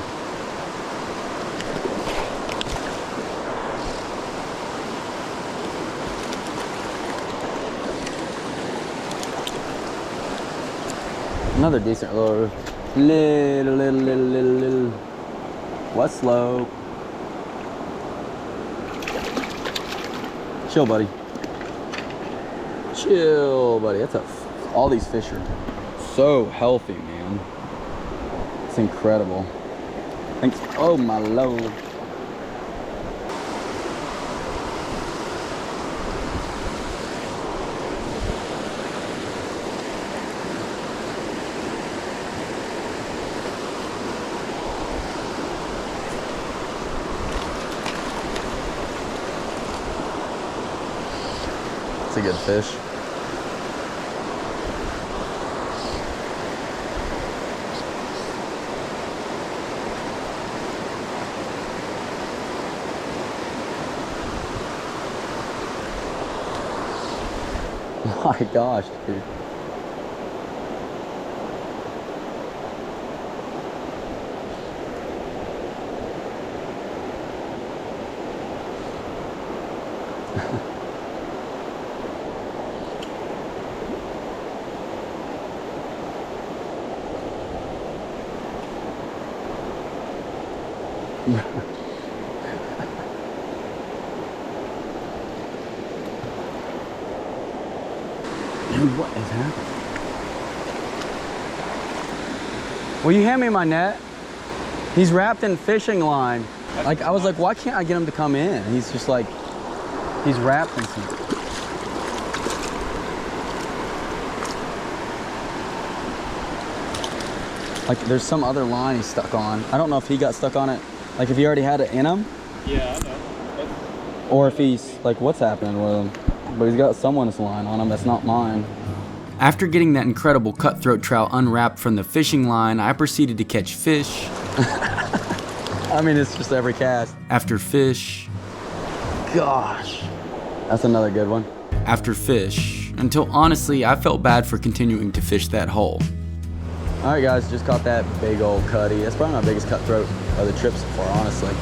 Another decent little. West slope. Chill, buddy. Chill, buddy. All these fish are so healthy, man. It's incredible. Thanks. Oh my lord. It's a good fish. Oh my gosh, dude. Dude, what is happening? Will you hand me my net? He's wrapped in fishing line. Like, I was like, why can't I get him to come in? He's just like, he's wrapped in something. Like, there's some other line he's stuck on. I don't know if he got stuck on it. Like, if he already had it in him. Yeah, I know. Or if he's, like, what's happening with him. But he's got someone's line on him that's not mine. After getting that incredible cutthroat trout unwrapped from the fishing line, I proceeded to catch fish. I mean, it's just every cast. After fish. Gosh. That's another good one. After fish. Until honestly, I felt bad for continuing to fish that hole. All right, guys, just caught that big old cutty. That's probably my biggest cutthroat of the trip so far, honestly.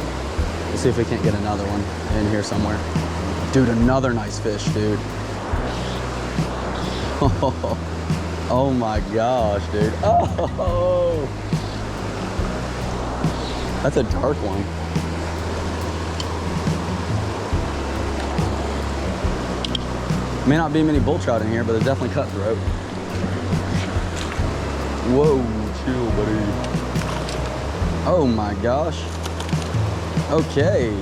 Let's see if we can't get another one in here somewhere. Dude, another nice fish, dude. Oh my gosh, dude. Oh, that's a dark one. May not be many bull trout in here, but there's definitely cutthroat. Whoa, chill, buddy. Oh my gosh. Okay.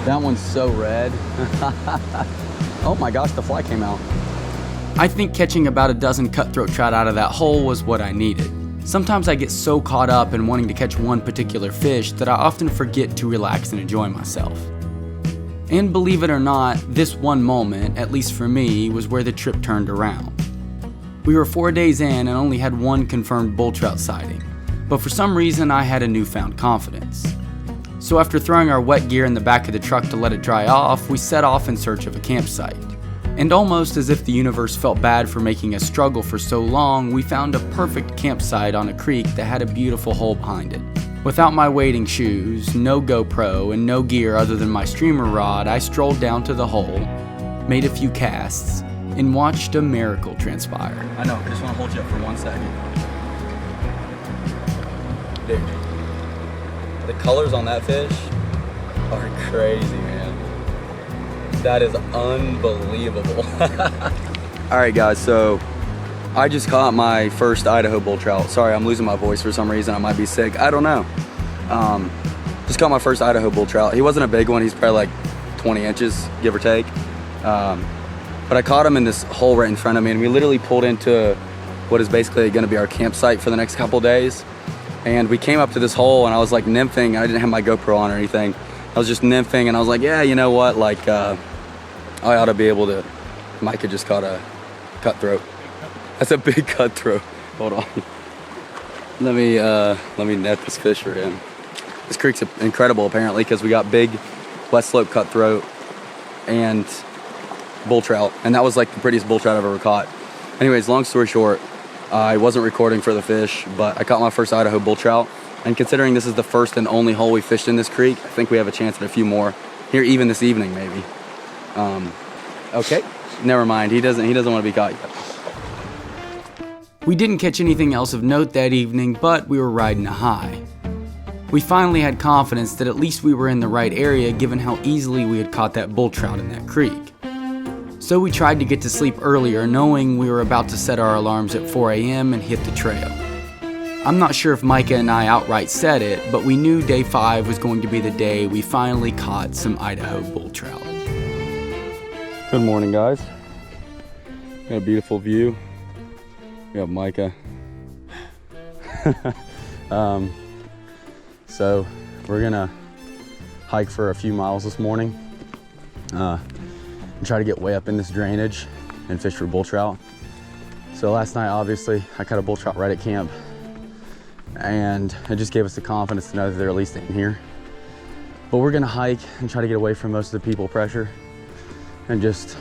That one's so red. Oh my gosh, the fly came out. I think catching about a dozen cutthroat trout out of that hole was what I needed. Sometimes I get so caught up in wanting to catch one particular fish that I often forget to relax and enjoy myself. And believe it or not, this one moment, at least for me, was where the trip turned around. We were 4 days in and only had one confirmed bull trout sighting, but for some reason I had a newfound confidence. So after throwing our wet gear in the back of the truck to let it dry off, we set off in search of a campsite. And almost as if the universe felt bad for making us struggle for so long, we found a perfect campsite on a creek that had a beautiful hole behind it. Without my wading shoes, no GoPro, and no gear other than my streamer rod, I strolled down to the hole, made a few casts, and watched a miracle transpire. I know, I just want to hold you up for 1 second. Dude. The colors on that fish are crazy, man. That is unbelievable. All right, guys, so I just caught my first Idaho bull trout. Sorry, I'm losing my voice for some reason. I might be sick. I don't know. Just caught my first Idaho bull trout. He wasn't a big one. He's probably like 20 inches, give or take. But I caught him in this hole right in front of me, and we literally pulled into what is basically going to be our campsite for the next couple days. And we came up to this hole, and I was like nymphing. I didn't have my GoPro on or anything. I was just nymphing, and I was like, yeah, you know what? Like, I ought to be able to. Micah just caught a cutthroat. That's a big cutthroat. Hold on. Let me net this fish for him. This creek's incredible, apparently, because we got big west slope cutthroat and bull trout, and that was like the prettiest bull trout I've ever caught. Anyways, long story short, I wasn't recording for the fish, but I caught my first Idaho bull trout, and considering this is the first and only hole we fished in this creek, I think we have a chance at a few more here, even this evening, maybe. Okay, Never mind. He doesn't want to be caught yet. We didn't catch anything else of note that evening, but we were riding a high. We finally had confidence that at least we were in the right area given how easily we had caught that bull trout in that creek. So we tried to get to sleep earlier, knowing we were about to set our alarms at 4 a.m. and hit the trail. I'm not sure if Micah and I outright said it, but we knew day 5 was going to be the day we finally caught some Idaho bull trout. Good morning, guys. Got a beautiful view. We have Micah. So we're gonna hike for a few miles this morning and try to get way up in this drainage and fish for bull trout. So last night, obviously, I caught a bull trout right at camp, and it just gave us the confidence to know that they're at least in here. But we're gonna hike and try to get away from most of the people pressure and just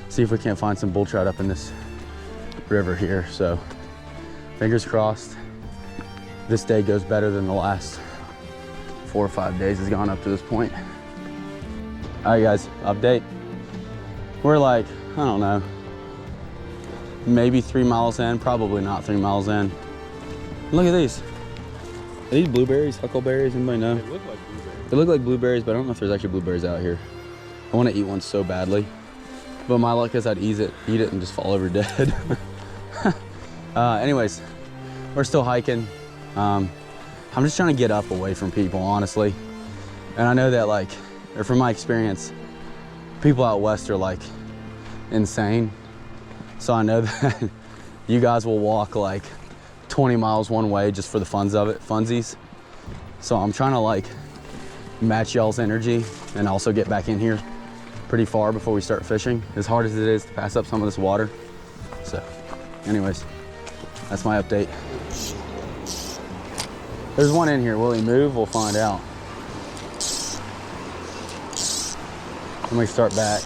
see if we can't find some bull trout up in this river here. So fingers crossed this day goes better than the last 4 or 5 days has gone up to this point. All right, guys, update. We're like, I don't know, maybe 3 miles in, probably not 3 miles in. Look at these. Are these blueberries, huckleberries? Anybody know? They look like blueberries. They look like blueberries, but I don't know if there's actually blueberries out here. I want to eat one so badly, but my luck is I'd eat it and just fall over dead. Anyways, we're still hiking. I'm just trying to get up away from people, honestly. And I know that, like, or from my experience, people out west are like insane. So I know that you guys will walk like 20 miles one way just for the funsies. So I'm trying to like match y'all's energy and also get back in here pretty far before we start fishing, as hard as it is to pass up some of this water. So anyways, that's my update. There's one in here. Will he move? We'll find out. Let me start back.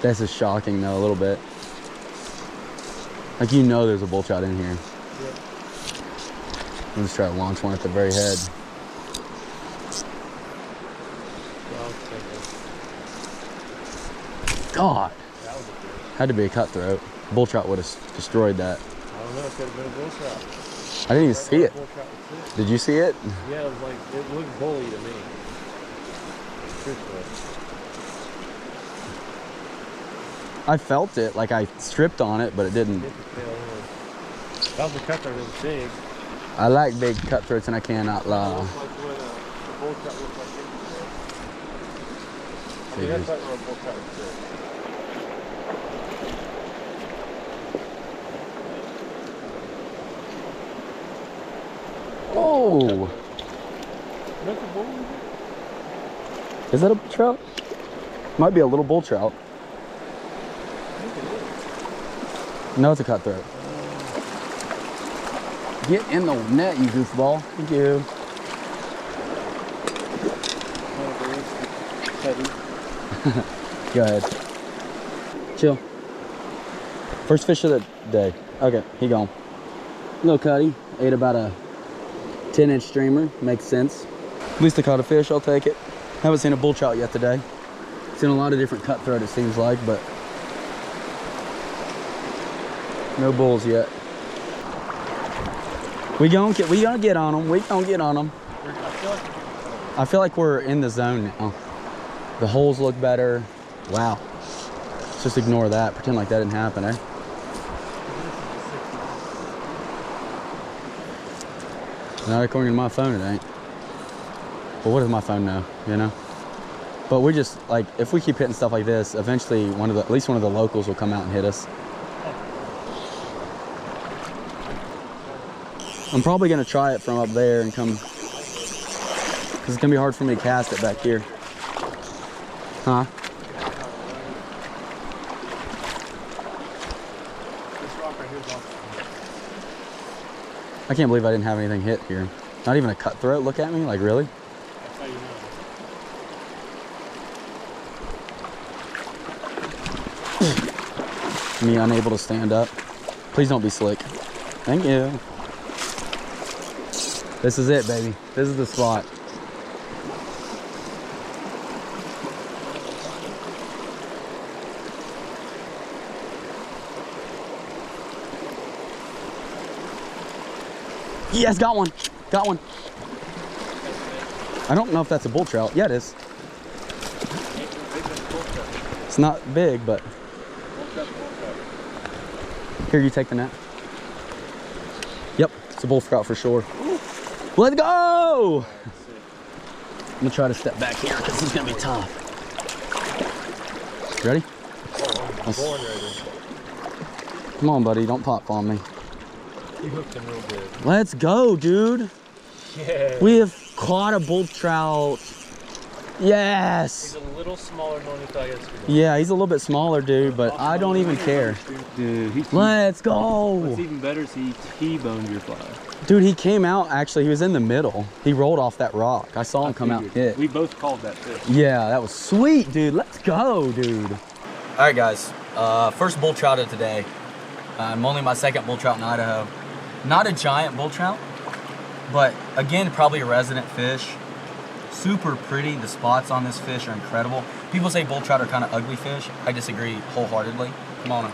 This is shocking though, a little bit. Like, you know there's a bull trout in here. Yep. I'm just trying to launch one at the very head. God, That was a fish. had to be a cutthroat. Bull trout would have destroyed that. I don't know, it could have been a bull trout. I didn't even see it. Bull trout would sit. Did you see it? Yeah, it was like, it looked bully to me. Truthfully. I felt it, like I stripped on it, but it didn't. Hit the tail end. That was a cutthroat, it was big. I like big cutthroats and I cannot lie. Looks like what a bull trout looks like. I mean, that's like where a bull trout would sit. Oh, That's a bull? is that a trout? Might be a little bull trout. I think it is. No, it's a cutthroat. Get in the net, you goofball. Thank you. Go ahead. Chill. First fish of the day. Okay, he gone. Little cutty. Ate about a 10-inch streamer. Makes sense. At least I caught a fish. I'll take it. Haven't seen a bull trout yet today. Seen a lot of different cutthroat, it seems like, but no bulls yet. We gonna get on them. We gonna get on them. I feel like we're in the zone now. The holes look better. Wow. Let's just ignore that. Pretend like that didn't happen, eh? Not according to my phone, it ain't. But what does my phone know, you know? But we just, like, if we keep hitting stuff like this, eventually at least one of the locals will come out and hit us. I'm probably gonna try it from up there and come, because it's gonna be hard for me to cast it back here. Huh? I can't believe I didn't have anything hit here. Not even a cutthroat. Look at me, like, really? That's how you know. Me unable to stand up. Please don't be slick. Thank you. This is it, baby. This is the spot. Yes, got one. Got one. I don't know if that's a bull trout. Yeah, it is. It's not big, but here, you take the net. Yep, it's a bull trout for sure. Let's go! I'm gonna try to step back here because he's gonna be tough. Ready? Come on, buddy, don't pop on me. You hooked him real good. Let's go, dude. Yeah. We have caught a bull trout. Yes. He's a little smaller than we thought yesterday. Yeah, he's a little bit smaller, dude, but I don't even care. Dude, Let's go. What's even better is he T-boned your fly. Dude, he came out, actually, he was in the middle. He rolled off that rock. I saw him come out and hit. We both called that fish. Yeah, that was sweet, dude. Let's go, dude. All right, guys. First bull trout of today. I'm only my second bull trout in Idaho. Not a giant bull trout, but again, probably a resident fish. Super pretty. The spots on this fish are incredible. People say bull trout are kind of ugly fish. I disagree wholeheartedly. Come on.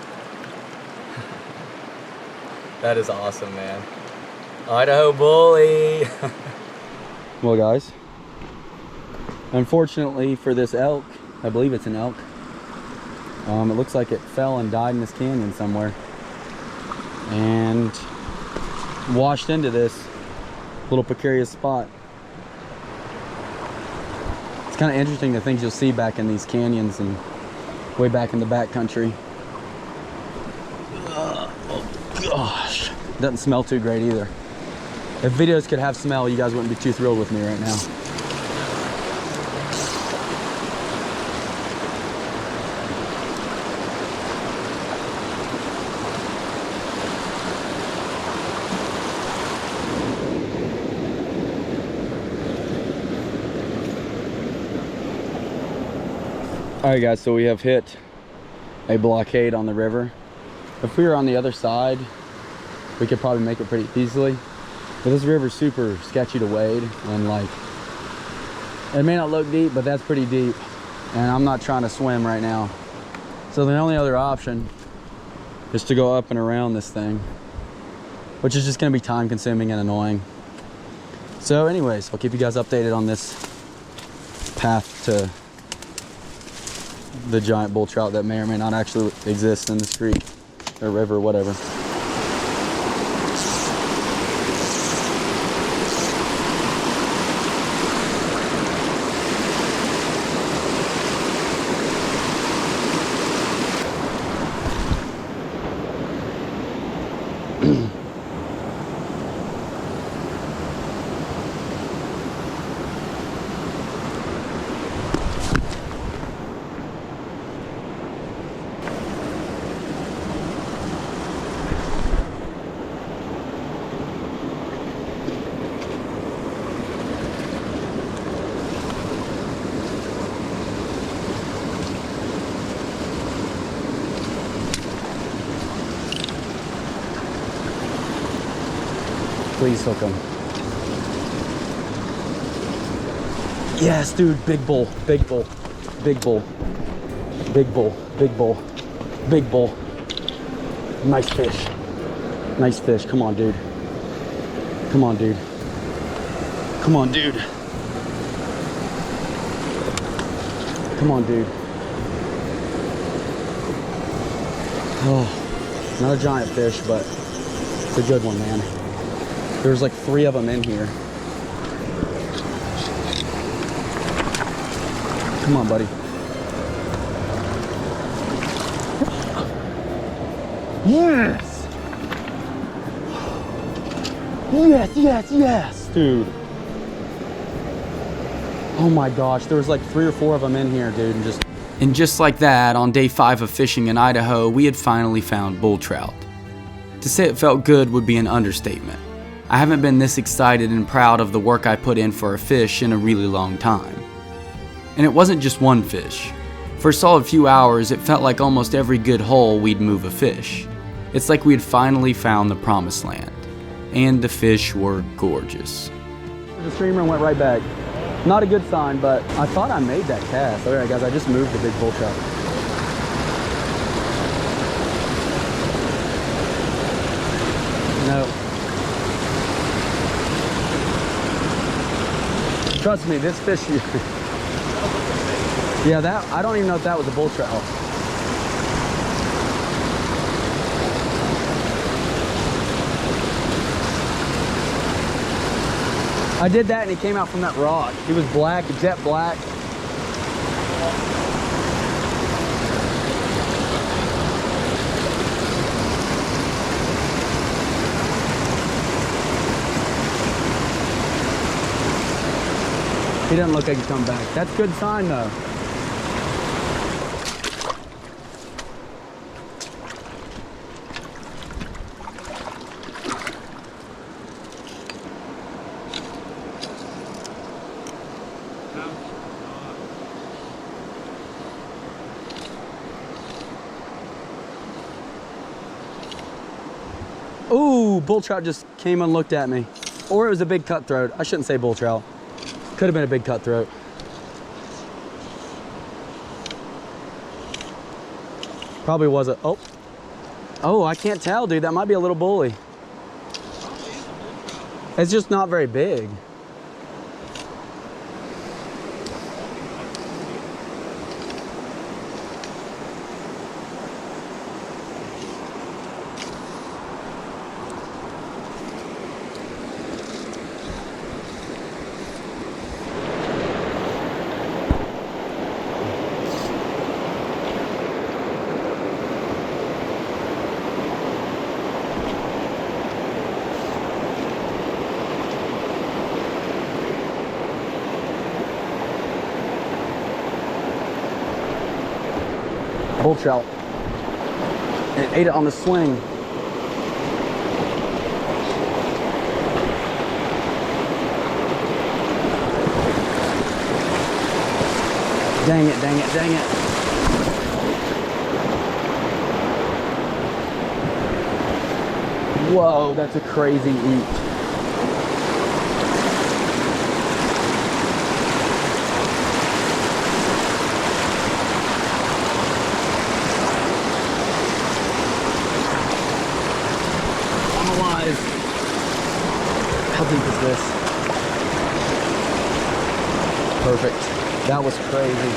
That is awesome, man. Idaho bully. Well, guys, unfortunately for this elk, I believe it's an elk, it looks like it fell and died in this canyon somewhere and washed into this little precarious spot. It's kind of interesting the things you'll see back in these canyons and way back in the back country. Oh gosh, doesn't smell too great either. If videos could have smell, you guys wouldn't be too thrilled with me right now. All right, guys, so we have hit a blockade on the river. If we were on the other side, we could probably make it pretty easily. But this river's super sketchy to wade, and like, it may not look deep, but that's pretty deep. And I'm not trying to swim right now. So the only other option is to go up and around this thing, which is just gonna be time consuming and annoying. So anyways, I'll keep you guys updated on this path to the giant bull trout that may or may not actually exist in the creek or river, whatever. Please hook him. Yes, dude, big bull, big bull, big bull, big bull, big bull, big bull. Nice fish. Nice fish. Come on, dude. Come on, dude. Come on, dude. Come on, dude. Oh, not a giant fish, but it's a good one, man. There's like 3 of them in here. Come on, buddy. Yes! Yes, yes, yes, dude. Oh my gosh, there was like 3 or 4 of them in here, dude, and just like that, on day 5 of fishing in Idaho, we had finally found bull trout. To say it felt good would be an understatement. I haven't been this excited and proud of the work I put in for a fish in a really long time. And it wasn't just one fish. For a solid few hours, it felt like almost every good hole we'd move a fish. It's like we had finally found the promised land. And the fish were gorgeous. The streamer went right back. Not a good sign, but I thought I made that cast. All right, guys, I just moved the big bull trout. No. Trust me, this fish. Yeah, that I don't even know if that was a bull trout. I did that and he came out from that rock. He was black, jet black. He doesn't look like he's coming back. That's a good sign though. Ooh, bull trout just came and looked at me. Or it was a big cutthroat. I shouldn't say bull trout. Could have been a big cutthroat. Probably was a, oh, I can't tell, dude. That might be a little bully. It's just not very big. Bull trout. And it ate it on the swing. Dang it, dang it, dang it. Whoa, that's a crazy eat. How deep is this? Perfect. That was crazy.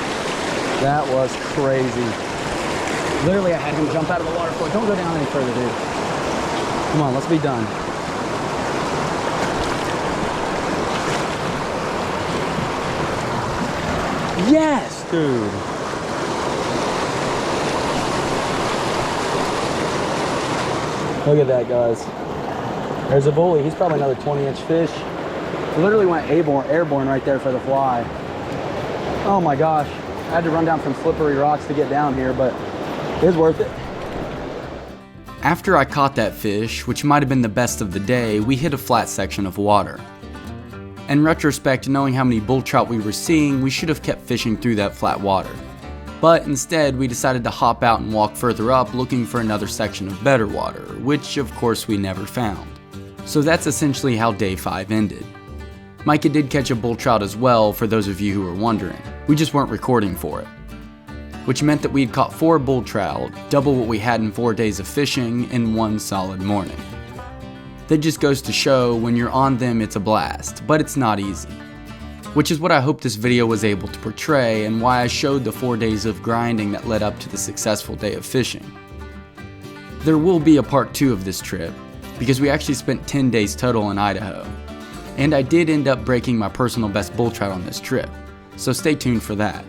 That was crazy. Literally, I had him jump out of the water for it. Don't go down any further, dude. Come on, let's be done. Yes, dude. Look at that, guys. There's a bully. He's probably another 20-inch fish. Literally went airborne right there for the fly. Oh my gosh. I had to run down some slippery rocks to get down here, but it was worth it. After I caught that fish, which might have been the best of the day, we hit a flat section of water. In retrospect, knowing how many bull trout we were seeing, we should have kept fishing through that flat water. But instead, we decided to hop out and walk further up looking for another section of better water, which of course we never found. So that's essentially how day 5 ended. Micah did catch a bull trout as well, for those of you who were wondering. We just weren't recording for it. Which meant that we'd caught 4 bull trout, double what we had in 4 days of fishing in one solid morning. That just goes to show when you're on them it's a blast, but it's not easy. Which is what I hope this video was able to portray and why I showed the 4 days of grinding that led up to the successful day of fishing. There will be a part 2 of this trip, because we actually spent 10 days total in Idaho. And I did end up breaking my personal best bull trout on this trip, so stay tuned for that.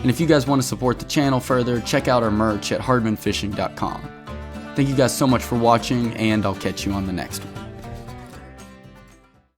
And if you guys want to support the channel further, check out our merch at hardmanfishing.com. Thank you guys so much for watching, and I'll catch you on the next one.